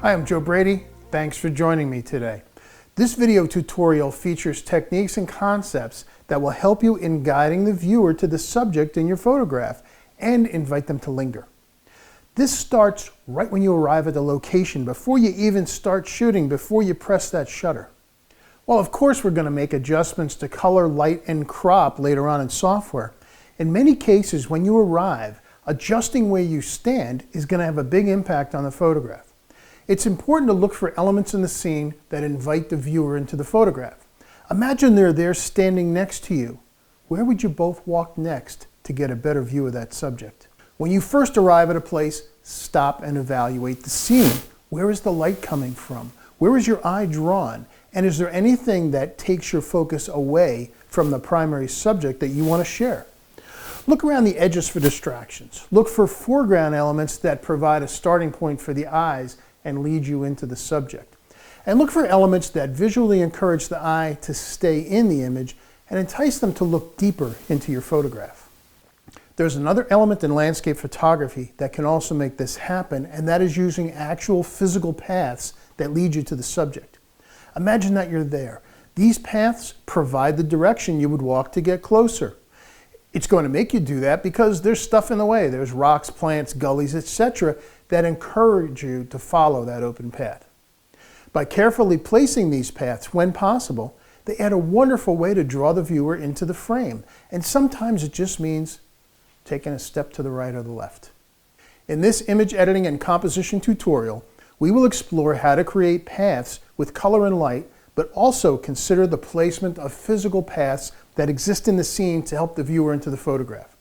Hi, I'm Joe Brady. Thanks for joining me today. This video tutorial features techniques and concepts that will help you in guiding the viewer to the subject in your photograph and invite them to linger. This starts right when you arrive at the location, before you even start shooting, before you press that shutter. Well, of course, we're going to make adjustments to color, light, and crop later on in software. In many cases, when you arrive, adjusting where you stand is going to have a big impact on the photograph. It's important to look for elements in the scene that invite the viewer into the photograph. Imagine they're there standing next to you. Where would you both walk next to get a better view of that subject? When you first arrive at a place, stop and evaluate the scene. Where is the light coming from? Where is your eye drawn? And is there anything that takes your focus away from the primary subject that you want to share? Look around the edges for distractions. Look for foreground elements that provide a starting point for the eyes and lead you into the subject. And look for elements that visually encourage the eye to stay in the image and entice them to look deeper into your photograph. There's another element in landscape photography that can also make this happen, and that is using actual physical paths that lead you to the subject. Imagine that you're there. These paths provide the direction you would walk to get closer. It's going to make you do that because there's stuff in the way. There's rocks, plants, gullies, etc. that encourage you to follow that open path. By carefully placing these paths when possible, they add a wonderful way to draw the viewer into the frame. And sometimes it just means taking a step to the right or the left. In this image editing and composition tutorial, we will explore how to create paths with color and light, but also consider the placement of physical paths that exist in the scene to help the viewer into the photograph.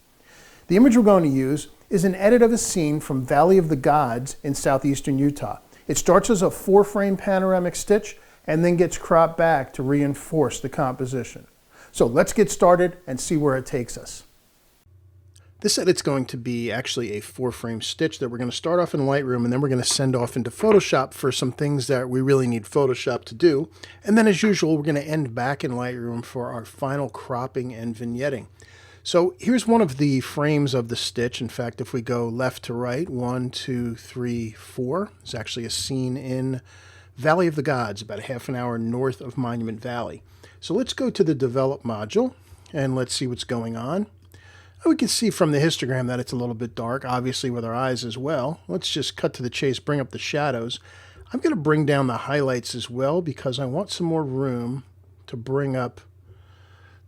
The image we're going to use is an edit of a scene from Valley of the Gods in southeastern Utah. It starts as a 4-frame panoramic stitch and then gets cropped back to reinforce the composition. So let's get started and see where it takes us. This edit's going to be actually a 4-frame stitch that we're going to start off in Lightroom, and then we're going to send off into Photoshop for some things that we really need Photoshop to do. And then as usual, we're going to end back in Lightroom for our final cropping and vignetting. So here's one of the frames of the stitch. In fact, if we go left to right, 1, 2, 3, 4, there's actually a scene in Valley of the Gods, about a half an hour north of Monument Valley. So let's go to the Develop module, and let's see what's going on. We can see from the histogram that it's a little bit dark, obviously with our eyes as well. Let's just cut to the chase, bring up the shadows. I'm going to bring down the highlights as well because I want some more room to bring up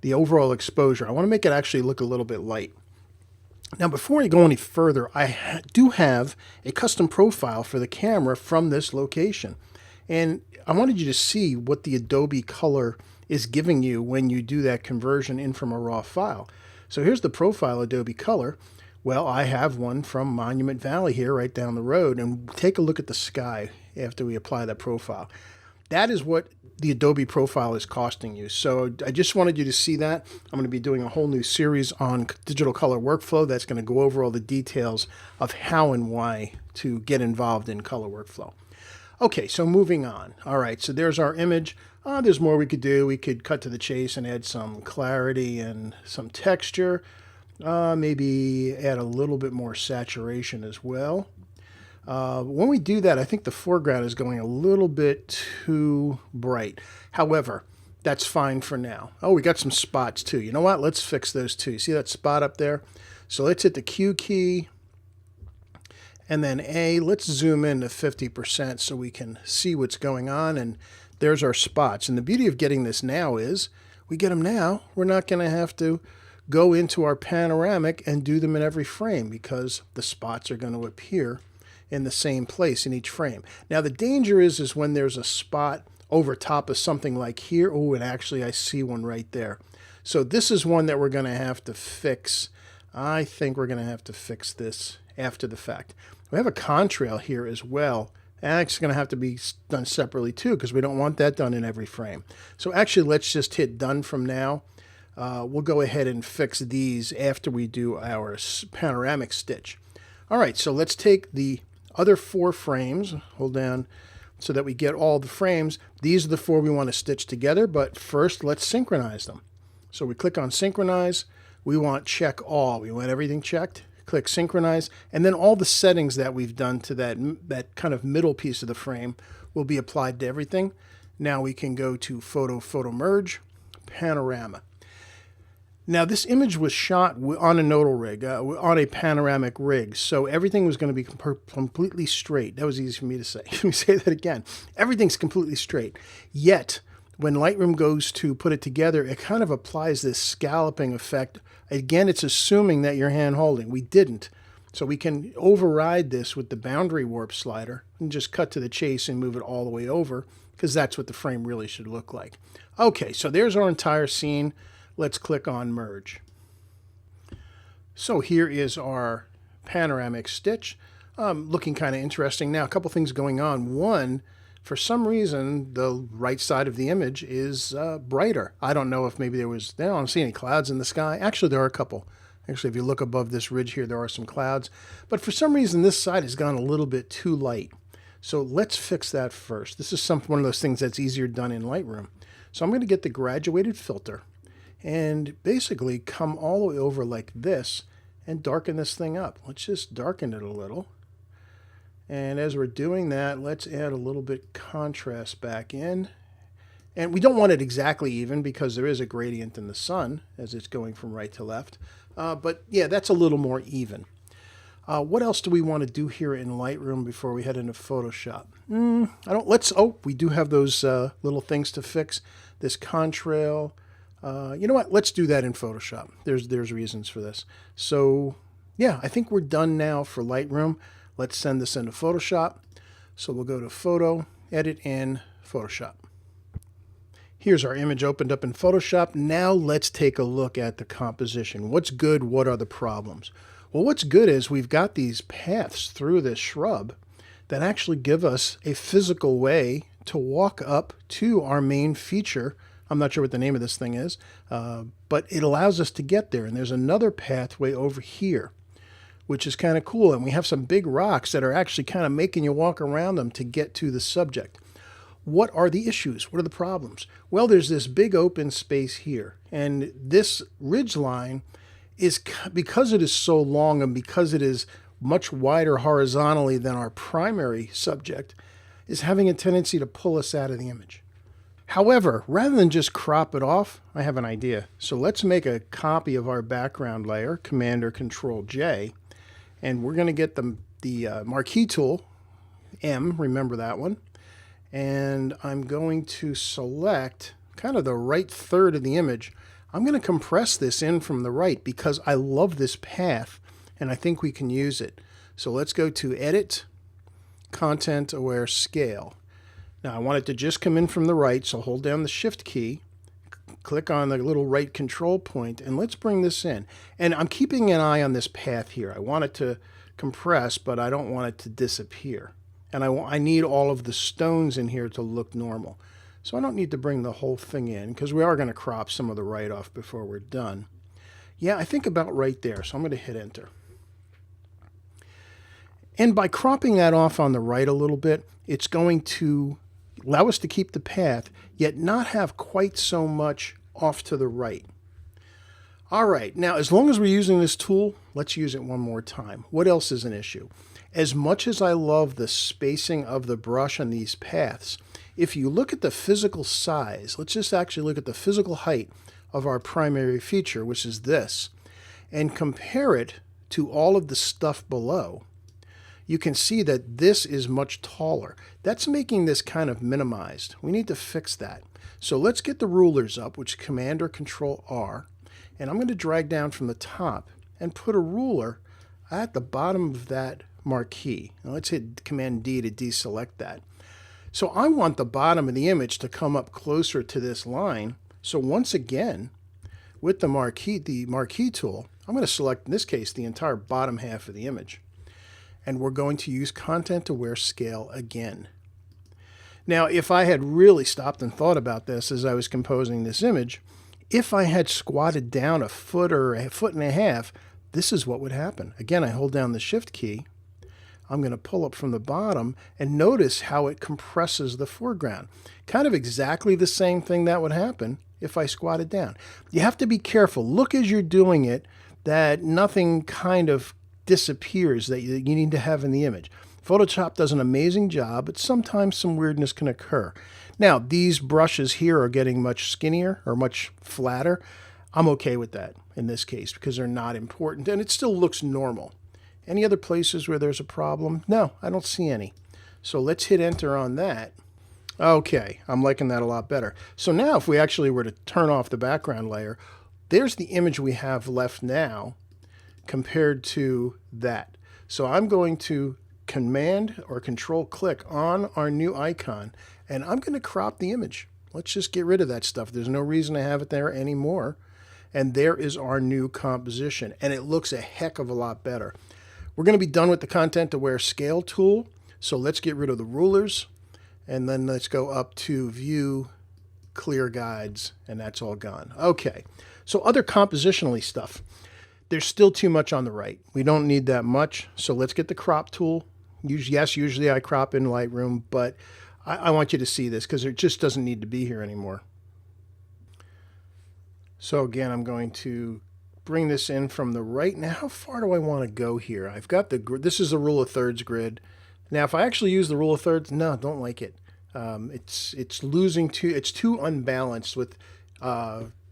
the overall exposure. I want to make it actually look a little bit light. Now, before I go any further, I do have a custom profile for the camera from this location. And I wanted you to see what the Adobe color is giving you when you do that conversion in from a raw file. So here's the profile Adobe color. Well, I have one from Monument Valley here right down the road, and take a look at the sky after we apply that profile. That is what the Adobe profile is costing you. So I just wanted you to see that. I'm going to be doing a whole new series on digital color workflow that's going to go over all the details of how and why to get involved in color workflow. Okay, so moving on. All right, so there's our image. There's more we could do. We could cut to the chase and add some clarity and some texture. Maybe add a little bit more saturation as well. When we do that, I think the foreground is going a little bit too bright. However, that's fine for now. Oh, we got some spots too. You know what? Let's fix those too. See that spot up there? So let's hit the Q key. And then let's zoom in to 50% so we can see what's going on. And there's our spots. And the beauty of getting this now is we get them now. We're not going to have to go into our panoramic and do them in every frame because the spots are going to appear in the same place in each frame. Now, the danger is when there's a spot over top of something like here. Oh, and actually I see one right there. So this is one that we're going to have to fix. I think we're going to have to fix this after the fact. We have a contrail here as well. That's going to have to be done separately too because we don't want that done in every frame. So actually, let's just hit done from now. We'll go ahead and fix these after we do our panoramic stitch. All right, so let's take the other 4 frames, hold down so that we get all the frames. These are the 4 we want to stitch together, but first let's synchronize them. So we click on synchronize. We want check all. We want everything checked. click synchronize, and then all the settings that we've done to that kind of middle piece of the frame will be applied to everything. Now we can go to photo merge, panorama. Now this image was shot on a nodal rig, on a panoramic rig, so everything was going to be completely straight. That was easy for me to say. Let me say that again. Everything's completely straight. Yet, when Lightroom goes to put it together, it kind of applies this scalloping effect. Again, it's assuming that you're hand holding. We didn't. So we can override this with the boundary warp slider and just cut to the chase and move it all the way over, because that's what the frame really should look like. Okay, so there's our entire scene. Let's click on merge. So here is our panoramic stitch. Looking kind of interesting. Now, a couple things going on. One, for some reason, the right side of the image is brighter. I don't know if maybe I don't see any clouds in the sky. Actually, there are a couple. Actually, if you look above this ridge here, there are some clouds. But for some reason, this side has gone a little bit too light. So let's fix that first. This is one of those things that's easier done in Lightroom. So I'm going to get the graduated filter and basically come all the way over like this and darken this thing up. Let's just darken it a little. And as we're doing that, let's add a little bit contrast back in. And we don't want it exactly even because there is a gradient in the sun as it's going from right to left. But yeah, that's a little more even. What else do we want to do here in Lightroom before we head into Photoshop? We do have those little things to fix. This contrail. You know what? Let's do that in Photoshop. There's reasons for this. So yeah, I think we're done now for Lightroom. Let's send this into Photoshop. So we'll go to Photo, Edit in Photoshop. Here's our image opened up in Photoshop. Now let's take a look at the composition. What's good? What are the problems? Well, what's good is we've got these paths through this shrub that actually give us a physical way to walk up to our main feature. I'm not sure what the name of this thing is, but it allows us to get there. And there's another pathway over here, which is kind of cool. And we have some big rocks that are actually kind of making you walk around them to get to the subject. What are the issues? What are the problems? Well, there's this big open space here. And this ridge line is, because it is so long and because it is much wider horizontally than our primary subject, is having a tendency to pull us out of the image. However, rather than just crop it off, I have an idea. So let's make a copy of our background layer, Command or Control J, and we're going to get the marquee tool, M, remember that one, and I'm going to select kind of the right third of the image. I'm going to compress this in from the right because I love this path and I think we can use it. So let's go to Edit, Content Aware Scale. Now I want it to just come in from the right, so hold down the Shift key, click on the little right control point, and let's bring this in. And I'm keeping an eye on this path here. I want it to compress, but I don't want it to disappear. And I need all of the stones in here to look normal. So I don't need to bring the whole thing in because we are going to crop some of the right off before we're done. Yeah, I think about right there, so I'm going to hit Enter. And by cropping that off on the right a little bit, it's going to allow us to keep the path, yet not have quite so much off to the right. All right, now as long as we're using this tool, let's use it one more time. What else is an issue? As much as I love the spacing of the brush on these paths, if you look at the physical size, let's just actually look at the physical height of our primary feature, which is this, and compare it to all of the stuff below, you can see that this is much taller. That's making this kind of minimized. We need to fix that. So let's get the rulers up, which is Command or Control R, and I'm going to drag down from the top and put a ruler at the bottom of that marquee. Now let's hit Command D to deselect that. So I want the bottom of the image to come up closer to this line. So once again, with the marquee tool, I'm going to select, in this case, the entire bottom half of the image. And we're going to use Content Aware Scale again. Now, if I had really stopped and thought about this as I was composing this image, if I had squatted down a foot or a foot and a half, this is what would happen. Again, I hold down the Shift key. I'm going to pull up from the bottom and notice how it compresses the foreground. Kind of exactly the same thing that would happen if I squatted down. You have to be careful. Look as you're doing it that nothing kind of disappears that you need to have in the image. Photoshop does an amazing job, but sometimes some weirdness can occur. Now, these brushes here are getting much skinnier or much flatter. I'm okay with that in this case because they're not important and it still looks normal. Any other places where there's a problem? No, I don't see any. So let's hit enter on that. Okay, I'm liking that a lot better. So now if we actually were to turn off the background layer, there's the image we have left now compared to that. So I'm going to Command or Control click on our new icon and I'm going to crop the image. Let's just get rid of that stuff. There's no reason to have it there anymore. And there is our new composition and it looks a heck of a lot better. We're going to be done with the content aware scale tool. So let's get rid of the rulers and then let's go up to view clear guides and that's all gone. Okay, so other compositionally stuff. There's still too much on the right. We don't need that much. So let's get the crop tool. Usually I crop in Lightroom, but I want you to see this because it just doesn't need to be here anymore. So again, I'm going to bring this in from the right. Now, how far do I want to go here? I've got this is the rule of thirds grid. Now, if I actually use the rule of thirds, no, don't like it. It's losing it's too unbalanced with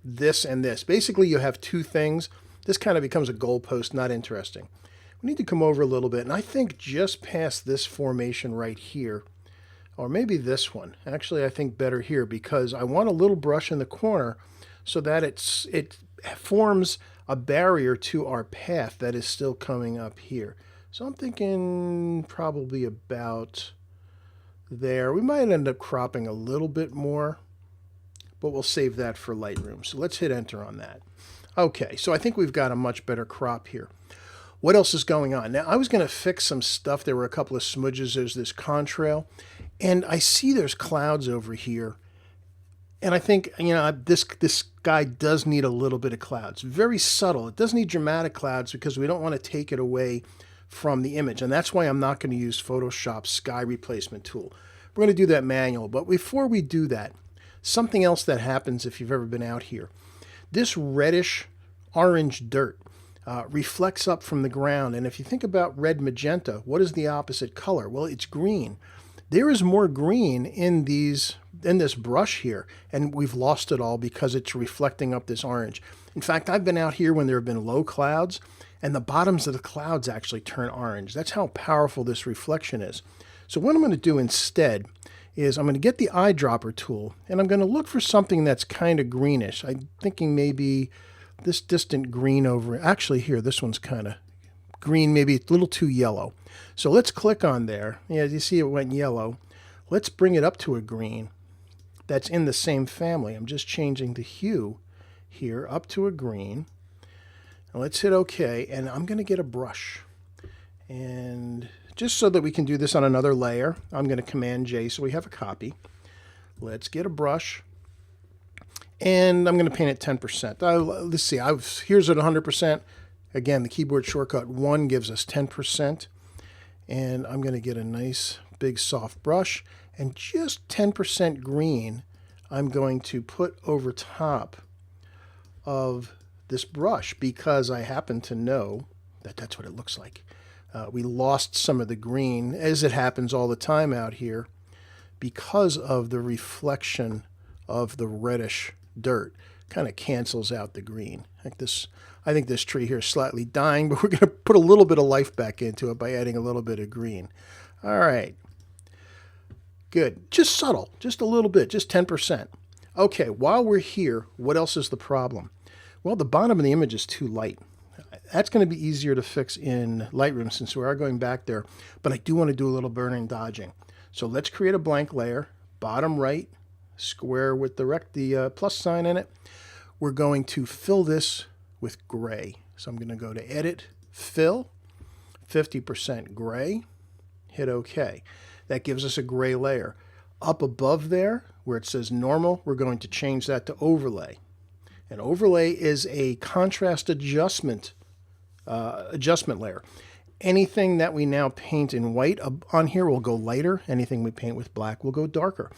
this and this. Basically, you have two things. This kind of becomes a goalpost, not interesting. We need to come over a little bit, and I think just past this formation right here, or maybe this one. Actually, I think better here because I want a little brush in the corner so that it forms a barrier to our path that is still coming up here. So I'm thinking probably about there. We might end up cropping a little bit more, but we'll save that for Lightroom. So let's hit enter on that. Okay, so I think we've got a much better crop here. What else is going on? Now, I was going to fix some stuff. There were a couple of smudges. There's this contrail, and I see there's clouds over here. And I think, you know, this guy does need a little bit of clouds. Very subtle. It doesn't need dramatic clouds because we don't want to take it away from the image. And that's why I'm not going to use Photoshop's sky replacement tool. We're going to do that manual. But before we do that, something else that happens if you've ever been out here. This reddish orange dirt reflects up from the ground. And if you think about red magenta, what is the opposite color? Well, it's green. There is more green in this brush here, and we've lost it all because it's reflecting up this orange. In fact, I've been out here when there have been low clouds, and the bottoms of the clouds actually turn orange. That's how powerful this reflection is. So what I'm going to do instead is I'm going to get the eyedropper tool, and I'm going to look for something that's kind of greenish. I'm thinking maybe this distant green over, actually here, this one's kind of green, maybe a little too yellow. So let's click on there. Yeah, you see it went yellow. Let's bring it up to a green that's in the same family. I'm just changing the hue here up to a green. And let's hit OK, and I'm going to get a brush. And just so that we can do this on another layer, I'm going to Command J so we have a copy. Let's get a brush. And I'm going to paint it 10%. Let's see, here's at 100%. Again, the keyboard shortcut 1 gives us 10%. And I'm going to get a nice big soft brush. And just 10% green I'm going to put over top of this brush because I happen to know that that's what it looks like. We lost some of the green, as it happens all the time out here, because of the reflection of the reddish dirt. Kind of cancels out the green. I think this tree here is slightly dying, but we're going to put a little bit of life back into it by adding a little bit of green. All right. Good. Just subtle. Just a little bit. Just 10%. Okay, while we're here, what else is the problem? Well, the bottom of the image is too light. That's going to be easier to fix in Lightroom since we are going back there, but I do want to do a little burn-in dodging. So let's create a blank layer, bottom right, square with the plus sign in it. We're going to fill this with gray. So I'm going to go to Edit, Fill, 50% gray, hit OK. That gives us a gray layer. Up above there, where it says normal, we're going to change that to overlay. An overlay is a contrast adjustment layer. Anything that we now paint in white on here will go lighter. Anything we paint with black will go darker.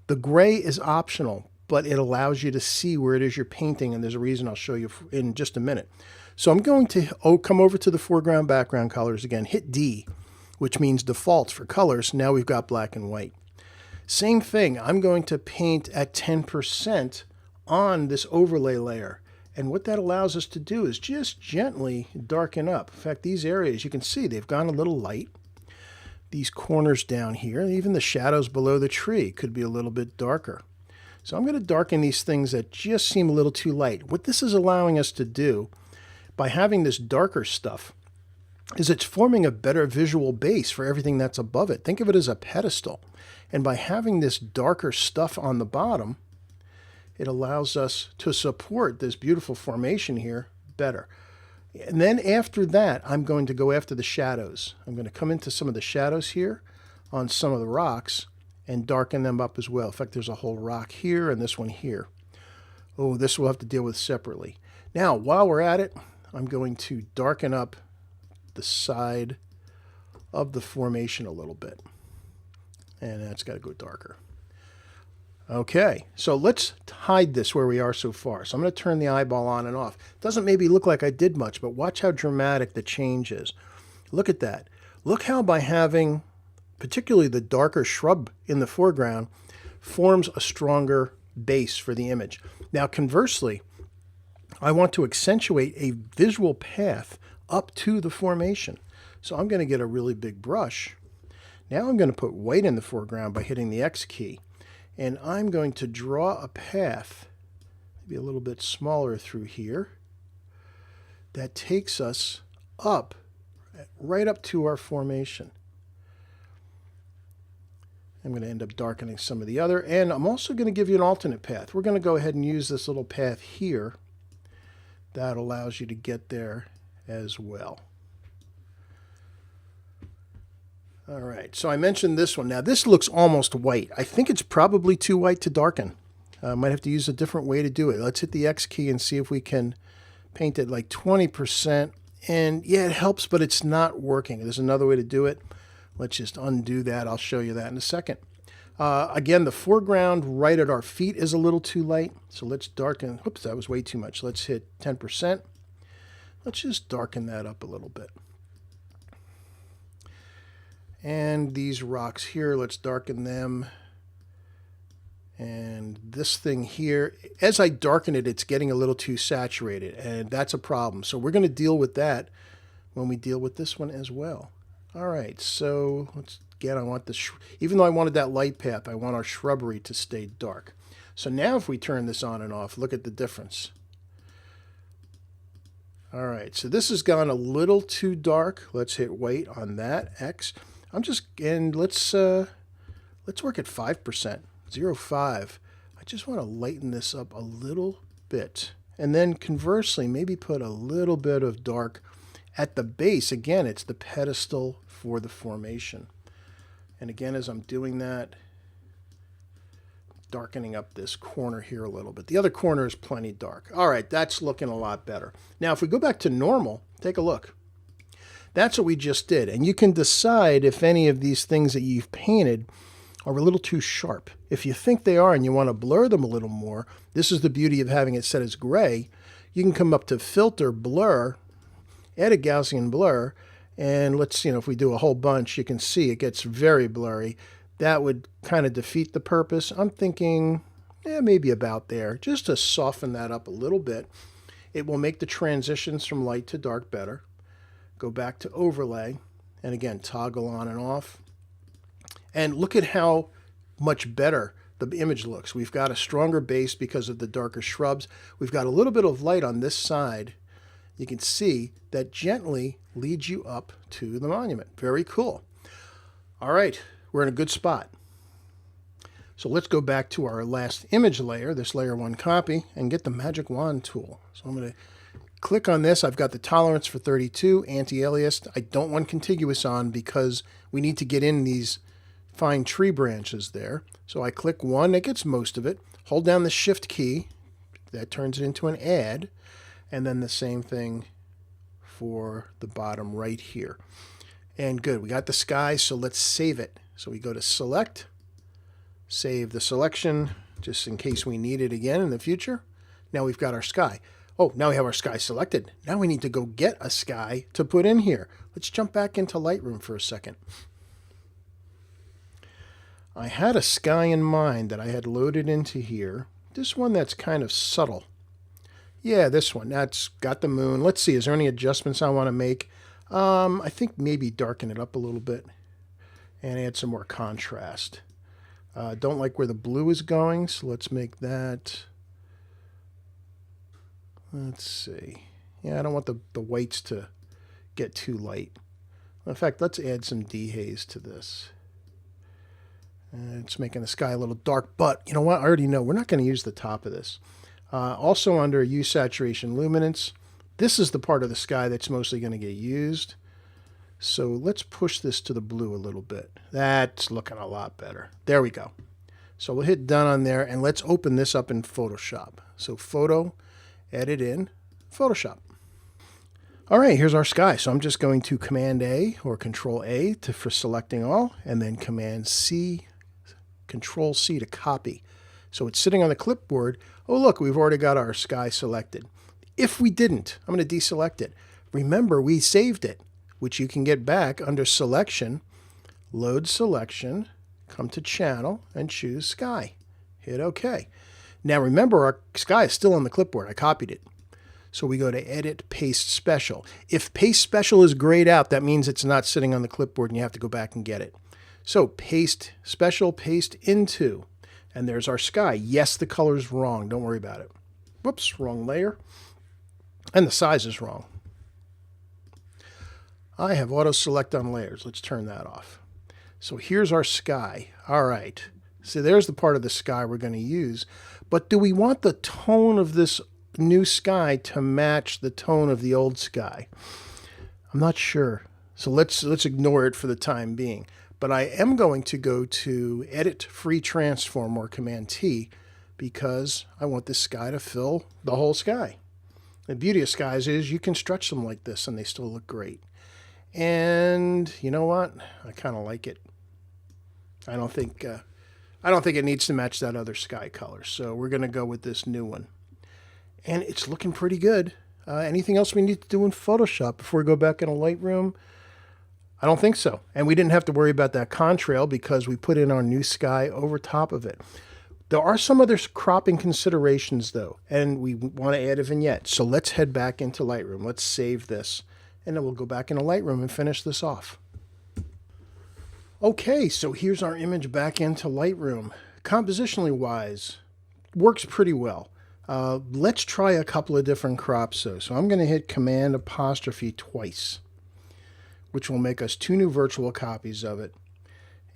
The gray is optional. but it allows you to see where it is you're painting, and there's a reason I'll show you in just a minute. So I'm going to come over to the foreground background colors again, hit D, which means defaults for colors. Now we've got black and white. Same thing, I'm going to paint at 10% on this overlay layer. And what that allows us to do is just gently darken up. In fact, these areas, you can see they've gone a little light. These corners down here, even the shadows below the tree could be a little bit darker. So I'm going to darken these things that just seem a little too light. What this is allowing us to do by having this darker stuff is it's forming a better visual base for everything that's above it. Think of it as a pedestal. And by having this darker stuff on the bottom, it allows us to support this beautiful formation here better. And then after that, I'm going to go after the shadows. I'm going to come into some of the shadows here on some of the rocks and darken them up as well. In fact, there's a whole rock here and this one here. Oh, this we'll have to deal with separately. Now, while we're at it, I'm going to darken up the side of the formation a little bit. And that's got to go darker. Okay, so let's hide this where we are so far. So I'm going to turn the eyeball on and off. It doesn't maybe look like I did much, but watch how dramatic the change is. Look at that. Look how by having particularly the darker shrub in the foreground forms a stronger base for the image. Now conversely, I want to accentuate a visual path up to the formation. So I'm going to get a really big brush. Now I'm going to put white in the foreground by hitting the X key. And I'm going to draw a path, maybe a little bit smaller through here, that takes us up, right up to our formation. I'm going to end up darkening some of the other, and I'm also going to give you an alternate path. We're going to go ahead and use this little path here. That allows you to get there as well. All right, so I mentioned this one. Now this looks almost white. I think it's probably too white to darken. I might have to use a different way to do it. Let's hit the X key and see if we can paint it like 20%. And yeah, it helps, but it's not working. There's another way to do it. Let's just undo that. I'll show you that in a second. Again, the foreground right at our feet is a little too light. So let's darken. Oops, that was way too much. Let's hit 10%. Let's just darken that up a little bit. And these rocks here, let's darken them. And this thing here, as I darken it, it's getting a little too saturated, and that's a problem. So we're going to deal with that when we deal with this one as well. All right, so again, I want this, even though I wanted that light path, I want our shrubbery to stay dark. So now if we turn this on and off, look at the difference. All right, so this has gone a little too dark. Let's hit white on that, X. And let's work at 5%, 0.5. I just want to lighten this up a little bit. And then conversely, maybe put a little bit of dark at the base. Again, it's the pedestal for the formation. And again, as I'm doing that, darkening up this corner here a little bit. The other corner is plenty dark. All right, that's looking a lot better. Now, if we go back to normal, take a look. That's what we just did. And you can decide if any of these things that you've painted are a little too sharp. If you think they are and you want to blur them a little more, this is the beauty of having it set as gray. You can come up to Filter, Blur, add a Gaussian blur, and let's, if we do a whole bunch, you can see it gets very blurry. That would kind of defeat the purpose. I'm thinking, maybe about there, just to soften that up a little bit. It will make the transitions from light to dark better. Go back to overlay, and again, toggle on and off. And look at how much better the image looks. We've got a stronger base because of the darker shrubs. We've got a little bit of light on this side. You can see that gently leads you up to the monument. Very cool. All right, we're in a good spot. So let's go back to our last image layer, this layer 1 copy, and get the magic wand tool. So I'm going to click on this. I've got the tolerance for 32, anti-alias. I don't want contiguous on because we need to get in these fine tree branches there. So I click 1, that gets most of it. Hold down the Shift key, that turns it into an add, and then the same thing for the bottom right here. And good, we got the sky, so let's save it. So we go to Select, save the selection, just in case we need it again in the future. Now we've got our sky. Oh, now we have our sky selected. Now we need to go get a sky to put in here. Let's jump back into Lightroom for a second. I had a sky in mind that I had loaded into here. This one that's kind of subtle. Yeah, this one. That's got the moon. Let's see, is there any adjustments I want to make? I think maybe darken it up a little bit and add some more contrast. Don't like where the blue is going, so let's make that... Let's see. Yeah, I don't want the whites to get too light. In fact, let's add some dehaze to this. It's making the sky a little dark, but you know what? I already know we're not going to use the top of this. Also under Use Saturation Luminance, this is the part of the sky that's mostly going to get used. So let's push this to the blue a little bit. That's looking a lot better. There we go. So we'll hit done on there, and let's open this up in Photoshop. So Photo, Edit in Photoshop. All right, here's our sky. So I'm just going to Command A or Control A for selecting all, and then Command C, Control C to copy. So it's sitting on the clipboard. Oh, look, we've already got our sky selected. If we didn't, I'm going to deselect it. Remember, we saved it, which you can get back under Selection, Load Selection, come to Channel, and choose Sky. Hit OK. Now remember, our sky is still on the clipboard. I copied it. So we go to Edit, Paste Special. If Paste Special is grayed out, that means it's not sitting on the clipboard and you have to go back and get it. So Paste Special, Paste Into. And there's our sky. Yes, the color's wrong. Don't worry about it. Whoops, wrong layer. And the size is wrong. I have auto select on layers. Let's turn that off. So here's our sky. All right. So there's the part of the sky we're going to use. But do we want the tone of this new sky to match the tone of the old sky? I'm not sure. So let's ignore it for the time being. But I am going to go to Edit Free Transform or Command T because I want this sky to fill the whole sky. The beauty of skies is you can stretch them like this and they still look great. And you know what? I kind of like it. I don't think it needs to match that other sky color. So we're going to go with this new one. And it's looking pretty good. Anything else we need to do in Photoshop before we go back in a Lightroom? I don't think so. And we didn't have to worry about that contrail because we put in our new sky over top of it. There are some other cropping considerations though, and we want to add a vignette. So let's head back into Lightroom. Let's save this, and then we'll go back into Lightroom and finish this off. Okay, so here's our image back into Lightroom. Compositionally wise, works pretty well. Let's try a couple of different crops though. So I'm going to hit Command apostrophe twice, which will make us 2 new virtual copies of it.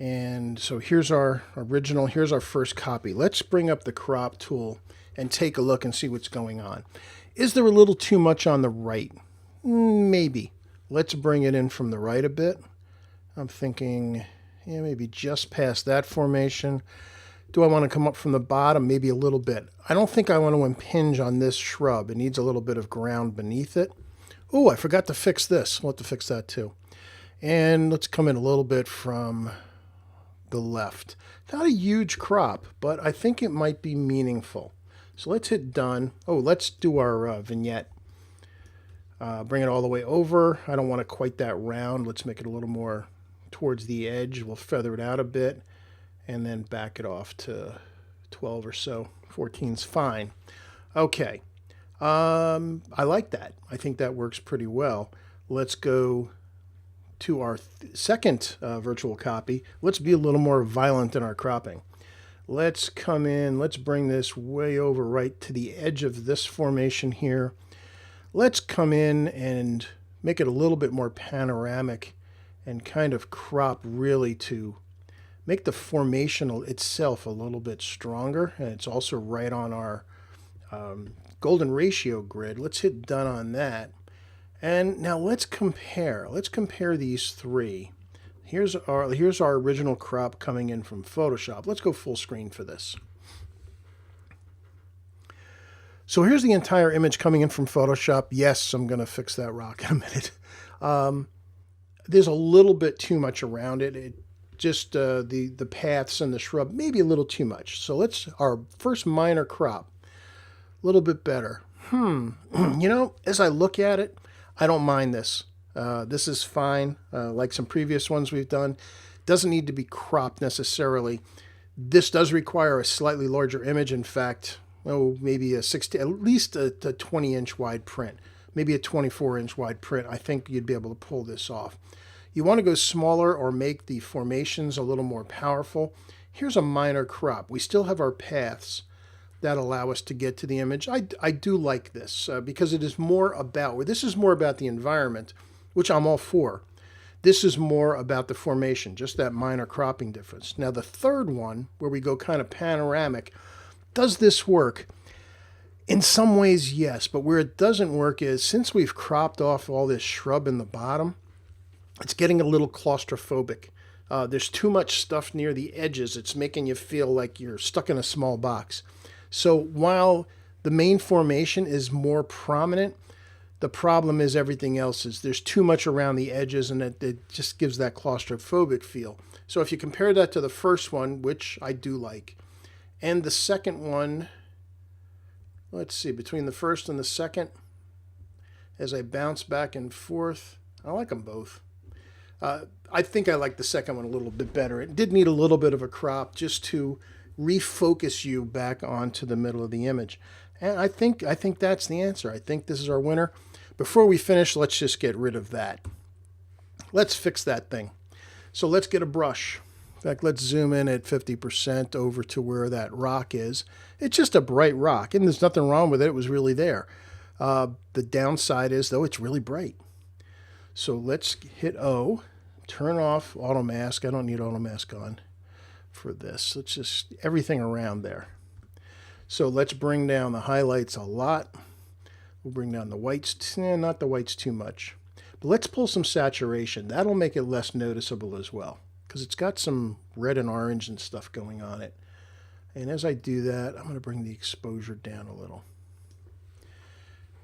And so here's our original, here's our first copy. Let's bring up the crop tool and take a look and see what's going on. Is there a little too much on the right? Maybe. Let's bring it in from the right a bit. I'm thinking, yeah, maybe just past that formation. Do I want to come up from the bottom? Maybe a little bit. I don't think I want to impinge on this shrub. It needs a little bit of ground beneath it. Oh, I forgot to fix this. We'll have to fix that too. And let's come in a little bit from the left. Not a huge crop, but I think it might be meaningful. So let's hit done. Oh, let's do our vignette. Bring it all the way over. I don't want it quite that round. Let's make it a little more towards the edge. We'll feather it out a bit and then back it off to 12 or so. 14's fine. Okay. I like that. I think that works pretty well. Let's go to our second virtual copy. Let's be a little more violent in our cropping. Let's come in. Let's bring this way over right to the edge of this formation here. Let's come in and make it a little bit more panoramic and kind of crop really to make the formation itself a little bit stronger. And it's also right on our golden ratio grid. Let's hit done on that. And now let's compare. Let's compare these three. Here's our original crop coming in from Photoshop. Let's go full screen for this. So here's the entire image coming in from Photoshop. Yes, I'm going to fix that rock in a minute. There's a little bit too much around it. It just the paths and the shrub, maybe a little too much. So let's, our first minor crop, a little bit better. You know, as I look at it, I don't mind this. This is fine, like some previous ones we've done. Doesn't need to be cropped necessarily. This does require a slightly larger image. In fact, maybe a 60, at least a 20-inch wide print, maybe a 24-inch wide print. I think you'd be able to pull this off. You want to go smaller or make the formations a little more powerful. Here's a minor crop. We still have our paths that allow us to get to the image. I do like this because it is more about, this is more about the environment, which I'm all for. This is more about the formation, just that minor cropping difference. Now the third one, where we go kind of panoramic, does this work? In some ways, yes, but where it doesn't work is, since we've cropped off all this shrub in the bottom, it's getting a little claustrophobic. There's too much stuff near the edges. It's making you feel like you're stuck in a small box. So while the main formation is more prominent, the problem is everything else is there's too much around the edges, and it just gives that claustrophobic feel. So if you compare that to the first one, which I do like, and the second one, let's see, between the first and the second, as I bounce back and forth, I like them both. I think I like the second one a little bit better. It did need a little bit of a crop just to refocus you back onto the middle of the image. And I think that's the answer. I think this is our winner. Before we finish, let's just get rid of that. Let's fix that thing. So let's get a brush. In fact, let's zoom in at 50% over to where that rock is. It's just a bright rock, and there's nothing wrong with it. It was really there. The downside is, though, it's really bright. So let's hit O, turn off auto mask. I don't need auto mask on for this. Let's just, everything around there. So let's bring down the highlights a lot. We'll bring down the whites, not the whites too much. But let's pull some saturation. That'll make it less noticeable as well, because it's got some red and orange and stuff going on it. And as I do that, I'm going to bring the exposure down a little.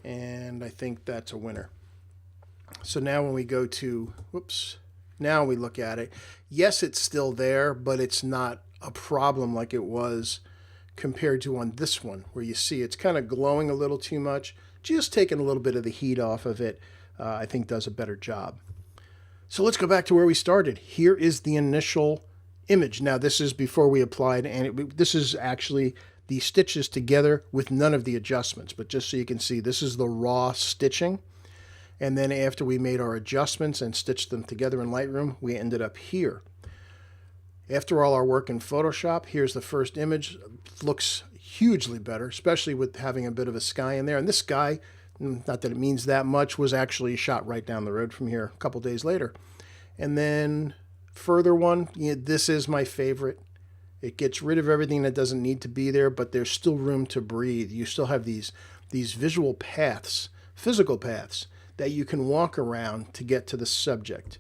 And I think that's a winner. So now when we go to, whoops, now we look at it. Yes, it's still there, but it's not a problem like it was compared to on this one, where you see it's kind of glowing a little too much. Just taking a little bit of the heat off of it, I think does a better job. So let's go back to where we started. Here is the initial image. Now this is before we applied, and this is actually the stitches together with none of the adjustments. But just so you can see, this is the raw stitching. And then after we made our adjustments and stitched them together in Lightroom, we ended up here. After all our work in Photoshop, here's the first image. It looks hugely better, especially with having a bit of a sky in there. And this sky, not that it means that much, was actually shot right down the road from here a couple days later. And then further one, this is my favorite. It gets rid of everything that doesn't need to be there, but there's still room to breathe. You still have these visual paths, physical paths, that you can walk around to get to the subject.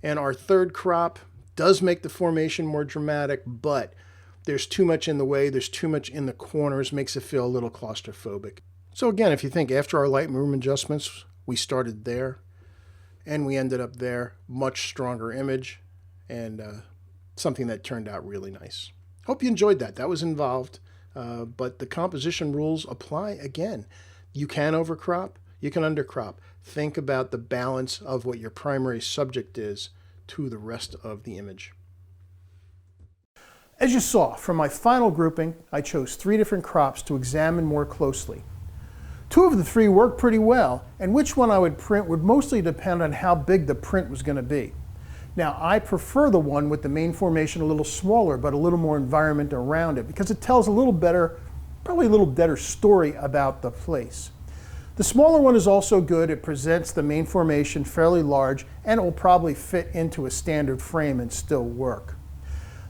And our third crop does make the formation more dramatic, but there's too much in the way, there's too much in the corners, makes it feel a little claustrophobic. So again, if you think after our Lightroom adjustments, we started there, and we ended up there, much stronger image, and something that turned out really nice. Hope you enjoyed that. That was involved, but the composition rules apply again. You can overcrop, you can undercrop. Think about the balance of what your primary subject is to the rest of the image. As you saw, from my final grouping, I chose 3 different crops to examine more closely. 2 of the 3 worked pretty well, and which one I would print would mostly depend on how big the print was going to be. Now, I prefer the one with the main formation a little smaller, but a little more environment around it, because it tells a little better, probably a little better story about the place. The smaller one is also good. It presents the main formation fairly large, and it will probably fit into a standard frame and still work.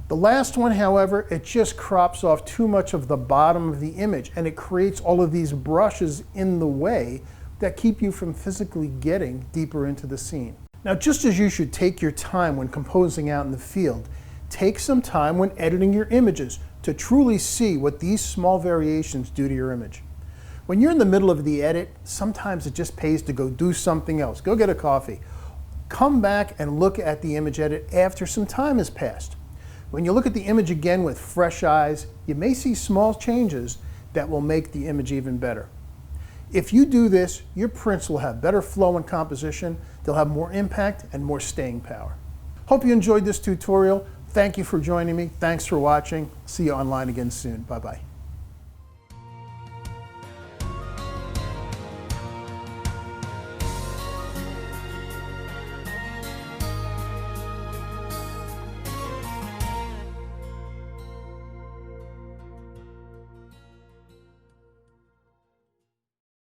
The last one, however, it just crops off too much of the bottom of the image, and it creates all of these brushes in the way that keep you from physically getting deeper into the scene. Now, just as you should take your time when composing out in the field, take some time when editing your images to truly see what these small variations do to your image. When you're in the middle of the edit, sometimes it just pays to go do something else. Go get a coffee. Come back and look at the image edit after some time has passed. When you look at the image again with fresh eyes, you may see small changes that will make the image even better. If you do this, your prints will have better flow and composition, they'll have more impact and more staying power. Hope you enjoyed this tutorial. Thank you for joining me. Thanks for watching. See you online again soon. Bye-bye.